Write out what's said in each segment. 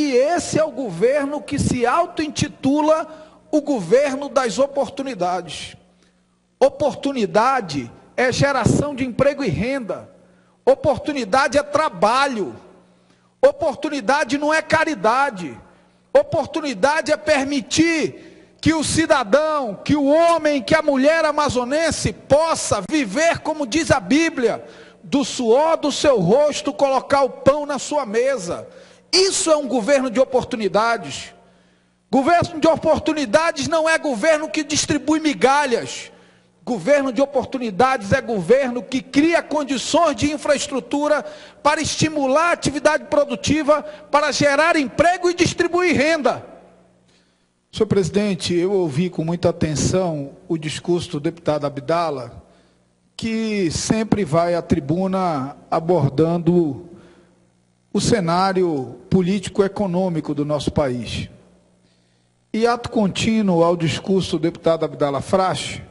E esse é o governo que se auto-intitula o governo das oportunidades. Oportunidade é geração de emprego e renda. Oportunidade é trabalho. Oportunidade não é caridade. Oportunidade é permitir que o cidadão, que o homem, que a mulher amazonense possa viver, como diz a Bíblia, do suor do seu rosto, colocar o pão na sua mesa. Isso é um governo de oportunidades. Governo de oportunidades não é governo que distribui migalhas. Governo de oportunidades é governo que cria condições de infraestrutura para estimular a atividade produtiva, para gerar emprego e distribuir renda. Senhor presidente, eu ouvi com muita atenção o discurso do deputado Abdala, que sempre vai à tribuna abordando o cenário político-econômico do nosso país. E ato contínuo ao discurso do deputado Abdala Frache,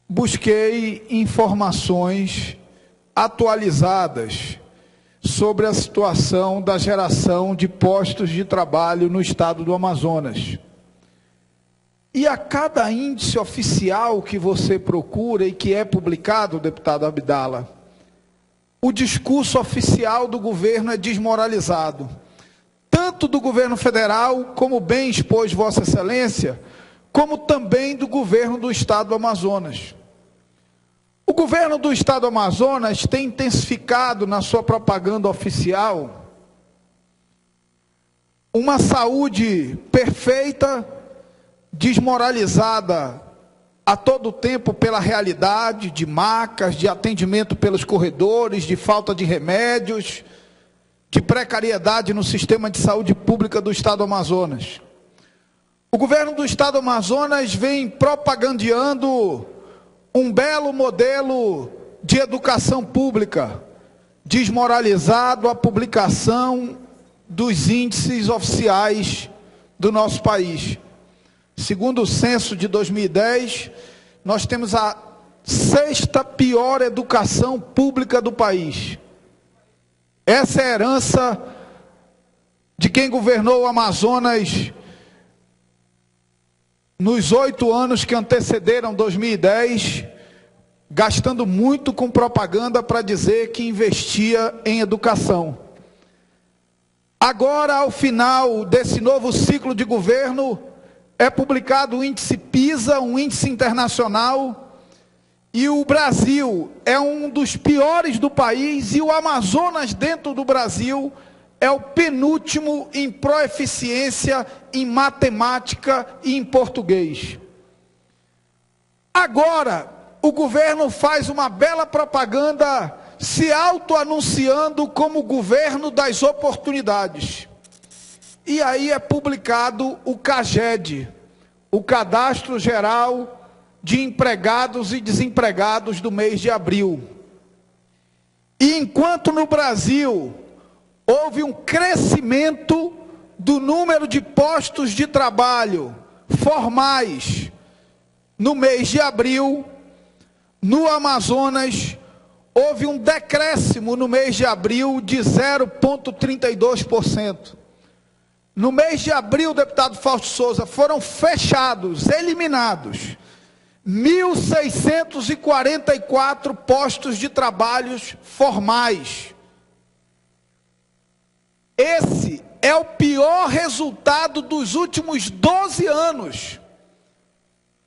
busquei informações atualizadas sobre a situação da geração de postos de trabalho no estado do Amazonas. E a cada índice oficial que você procura e que é publicado, deputado Abdala, o discurso oficial do governo é desmoralizado. Tanto do governo federal, como bem expôs Vossa Excelência, como também do governo do estado do Amazonas. O governo do estado do Amazonas tem intensificado na sua propaganda oficial uma saúde perfeita, desmoralizada a todo tempo pela realidade de macas, de atendimento pelos corredores, de falta de remédios, de precariedade no sistema de saúde pública do estado do Amazonas. O governo do estado do Amazonas vem propagandeando um belo modelo de educação pública, desmoralizado a publicação dos índices oficiais do nosso país. Segundo o censo de 2010, nós temos a 6ª pior educação pública do país. Essa é a herança de quem governou o Amazonas nos 8 anos que antecederam 2010, gastando muito com propaganda para dizer que investia em educação. Agora, ao final desse novo ciclo de governo, é publicado o índice PISA, um índice internacional, e o Brasil é um dos piores do país, e o Amazonas dentro do Brasil é o penúltimo em proeficiência em matemática e em português. Agora, o governo faz uma bela propaganda se auto-anunciando como o governo das oportunidades. E aí é publicado o CAGED, o Cadastro Geral de Empregados e Desempregados do mês de abril. E enquanto no Brasil houve um crescimento do número de postos de trabalho formais no mês de abril, no Amazonas houve um decréscimo no mês de abril de 0,32%. No mês de abril, deputado Fausto Souza, foram fechados, eliminados, 1.644 postos de trabalhos formais. Esse é o pior resultado dos últimos 12 anos.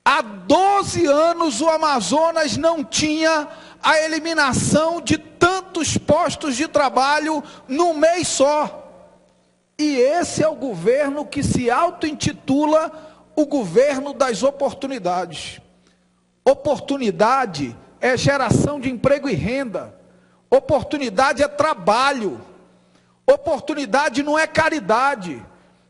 Há 12 anos o Amazonas não tinha a eliminação de tantos postos de trabalho num mês só. E esse é o governo que se auto-intitula o governo das oportunidades. Oportunidade é geração de emprego e renda. Oportunidade é trabalho. Oportunidade não é caridade.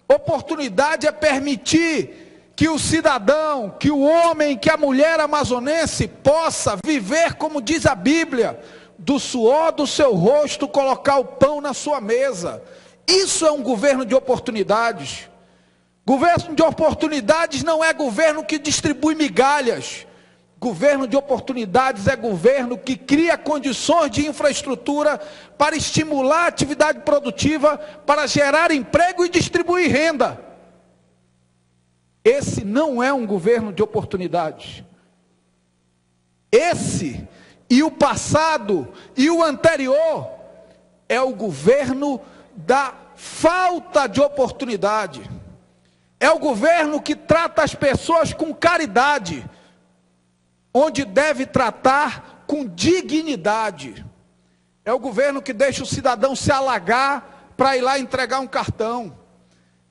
Oportunidade é permitir que o cidadão, que o homem, que a mulher amazonense possa viver, como diz a Bíblia, do suor do seu rosto, colocar o pão na sua mesa. Isso é um governo de oportunidades. Governo de oportunidades não é governo que distribui migalhas. Governo de oportunidades é governo que cria condições de infraestrutura para estimular a atividade produtiva, para gerar emprego e distribuir renda. Esse não é um governo de oportunidades. Esse e o passado e o anterior é o governo da falta de oportunidade. É o governo que trata as pessoas com caridade, onde deve tratar com dignidade. É o governo que deixa o cidadão se alagar para ir lá entregar um cartão.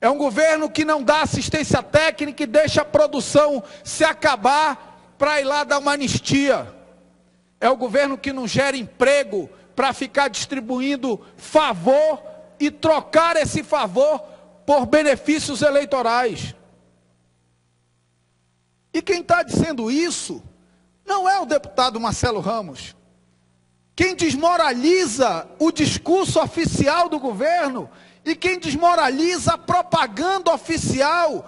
É um governo que não dá assistência técnica e deixa a produção se acabar para ir lá dar uma anistia. É o governo que não gera emprego para ficar distribuindo favor e trocar esse favor por benefícios eleitorais. E quem está dizendo isso não é o deputado Marcelo Ramos. Quem desmoraliza o discurso oficial do governo e quem desmoraliza a propaganda oficial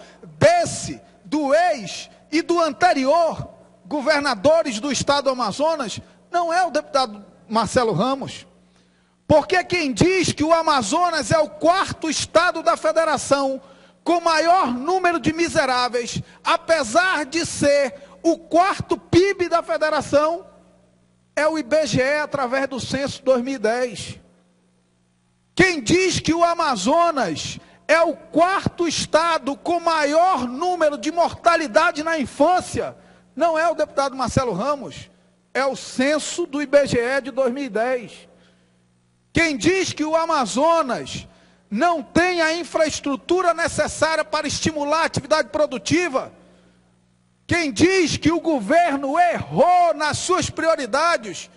do ex e do anterior governadores do estado do Amazonas não é o deputado Marcelo Ramos. Porque quem diz que o Amazonas é o 4º estado da federação com maior número de miseráveis, apesar de ser o 4º PIB da federação, é o IBGE através do censo 2010. Quem diz que o Amazonas é o 4º estado com maior número de mortalidade na infância, não é o deputado Marcelo Ramos, é o censo do IBGE de 2010. Quem diz que o Amazonas não tem a infraestrutura necessária para estimular a atividade produtiva, quem diz que o governo errou nas suas prioridades,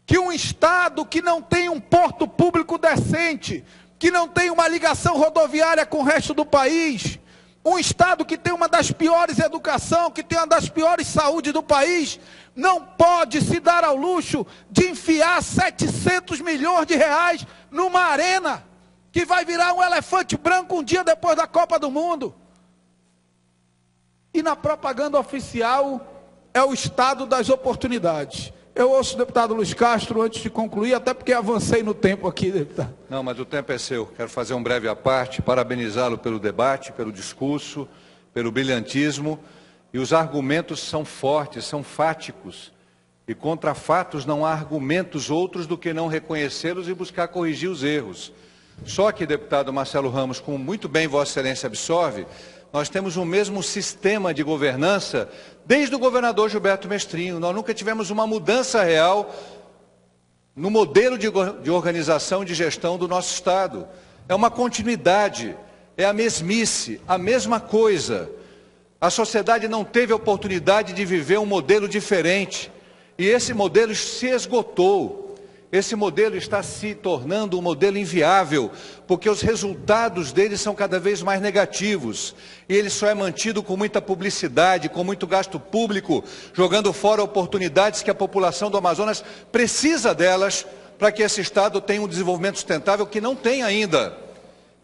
que um estado que não tem um porto público decente, que não tem uma ligação rodoviária com o resto do país, um estado que tem uma das piores educação, que tem uma das piores saúde do país, não pode se dar ao luxo de enfiar 700 milhões de reais numa arena, que vai virar um elefante branco um dia depois da Copa do Mundo. E na propaganda oficial é o estado das oportunidades. Eu ouço o deputado Luiz Castro antes de concluir, até porque avancei no tempo aqui, deputado. Não, mas o tempo é seu. Quero fazer um breve à parte, parabenizá-lo pelo debate, pelo discurso, pelo brilhantismo. E os argumentos são fortes, são fáticos. E contra fatos não há argumentos outros do que não reconhecê-los e buscar corrigir os erros. Só que, deputado Marcelo Ramos, como muito bem Vossa Excelência absorve, nós temos o mesmo sistema de governança desde o governador Gilberto Mestrinho. Nós nunca tivemos uma mudança real no modelo de organização e de gestão do nosso Estado. É uma continuidade, é a mesmice, a mesma coisa. A sociedade não teve a oportunidade de viver um modelo diferente. E esse modelo se esgotou. Esse modelo está se tornando um modelo inviável, porque os resultados dele são cada vez mais negativos. E ele só é mantido com muita publicidade, com muito gasto público, jogando fora oportunidades que a população do Amazonas precisa delas para que esse Estado tenha um desenvolvimento sustentável que não tem ainda.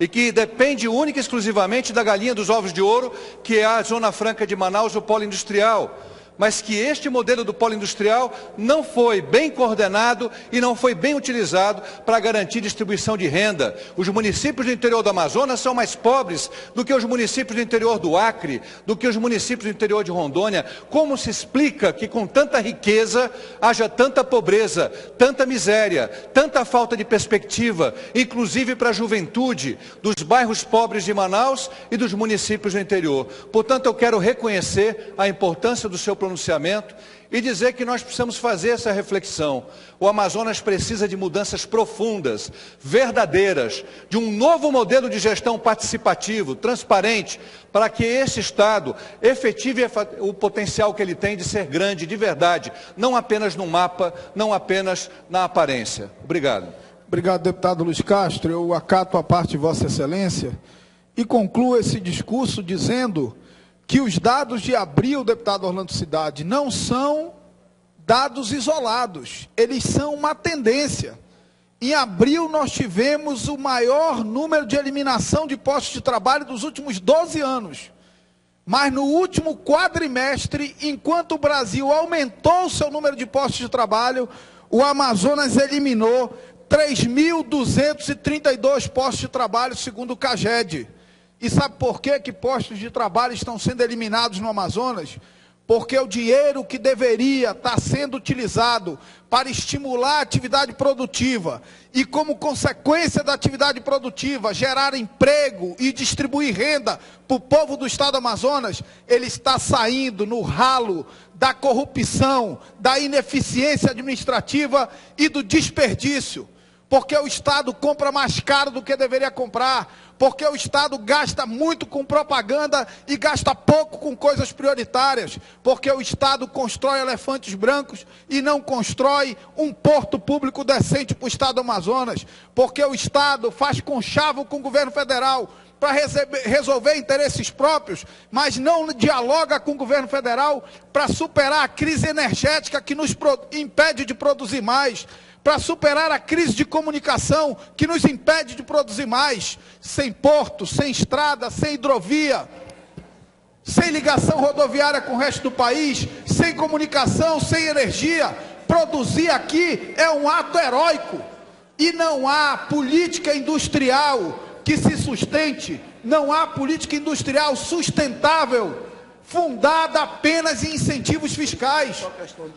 E que depende única e exclusivamente da galinha dos ovos de ouro, que é a Zona Franca de Manaus, o polo industrial. Mas que este modelo do polo industrial não foi bem coordenado e não foi bem utilizado para garantir distribuição de renda. Os municípios do interior do Amazonas são mais pobres do que os municípios do interior do Acre, do que os municípios do interior de Rondônia. Como se explica que com tanta riqueza haja tanta pobreza, tanta miséria, tanta falta de perspectiva, inclusive para a juventude dos bairros pobres de Manaus e dos municípios do interior? Portanto, eu quero reconhecer a importância do seu pronunciamento e dizer que nós precisamos fazer essa reflexão. O Amazonas precisa de mudanças profundas, verdadeiras, de um novo modelo de gestão participativo, transparente, para que esse Estado efetive o potencial que ele tem de ser grande, de verdade, não apenas no mapa, não apenas na aparência. Obrigado. Obrigado, deputado Luiz Castro. Eu acato a parte de Vossa Excelência e concluo esse discurso dizendo que os dados de abril, deputado Orlando Cidade, não são dados isolados, eles são uma tendência. Em abril nós tivemos o maior número de eliminação de postos de trabalho dos últimos 12 anos. Mas no último quadrimestre, enquanto o Brasil aumentou o seu número de postos de trabalho, o Amazonas eliminou 3.232 postos de trabalho, segundo o CAGED. E sabe por que postos de trabalho estão sendo eliminados no Amazonas? Porque o dinheiro que deveria estar sendo utilizado para estimular a atividade produtiva e, como consequência da atividade produtiva, gerar emprego e distribuir renda para o povo do estado do Amazonas, ele está saindo no ralo da corrupção, da ineficiência administrativa e do desperdício. Porque o Estado compra mais caro do que deveria comprar, porque o Estado gasta muito com propaganda e gasta pouco com coisas prioritárias, porque o Estado constrói elefantes brancos e não constrói um porto público decente para o Estado do Amazonas, porque o Estado faz conchavo com o governo federal para resolver interesses próprios, mas não dialoga com o governo federal para superar a crise energética que nos impede de produzir mais, para superar a crise de comunicação que nos impede de produzir mais, sem porto, sem estrada, sem hidrovia, sem ligação rodoviária com o resto do país, sem comunicação, sem energia. Produzir aqui é um ato heróico e não há política industrial que se sustente, não há política industrial sustentável fundada apenas em incentivos fiscais.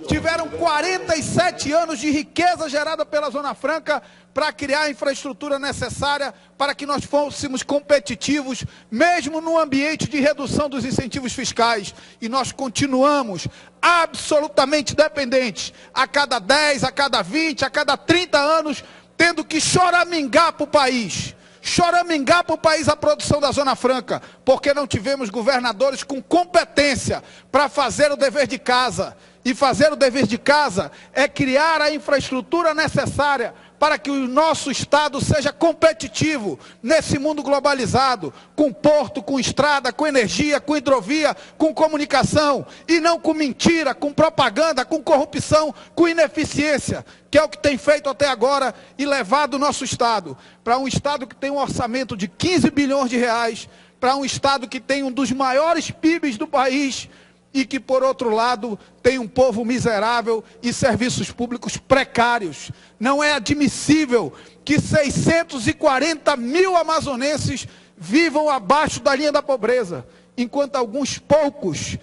Tiveram 47 anos de riqueza gerada pela Zona Franca para criar a infraestrutura necessária para que nós fôssemos competitivos, mesmo no ambiente de redução dos incentivos fiscais. E nós continuamos absolutamente dependentes, a cada 10, a cada 20, a cada 30 anos, tendo que choramingar para o país. Choramingar para o país a produção da Zona Franca, porque não tivemos governadores com competência para fazer o dever de casa. E fazer o dever de casa é criar a infraestrutura necessária para que o nosso Estado seja competitivo nesse mundo globalizado, com porto, com estrada, com energia, com hidrovia, com comunicação, e não com mentira, com propaganda, com corrupção, com ineficiência, que é o que tem feito até agora e levado o nosso Estado para um Estado que tem um orçamento de 15 bilhões de reais, para um Estado que tem um dos maiores PIBs do país, e que, por outro lado, tem um povo miserável e serviços públicos precários. Não é admissível que 640 mil amazonenses vivam abaixo da linha da pobreza, enquanto alguns poucos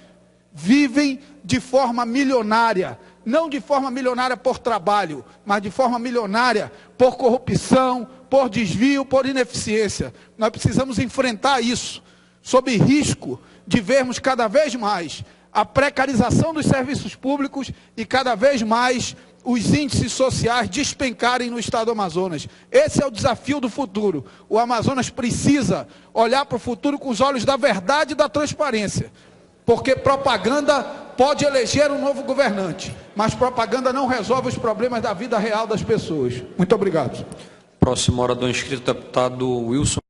vivem de forma milionária. Não de forma milionária por trabalho, mas de forma milionária por corrupção, por desvio, por ineficiência. Nós precisamos enfrentar isso, sob risco de vermos cada vez mais a precarização dos serviços públicos e cada vez mais os índices sociais despencarem no estado do Amazonas. Esse é o desafio do futuro. O Amazonas precisa olhar para o futuro com os olhos da verdade e da transparência, porque propaganda pode eleger um novo governante, mas propaganda não resolve os problemas da vida real das pessoas. Muito obrigado. Próximo orador inscrito, deputado Wilson.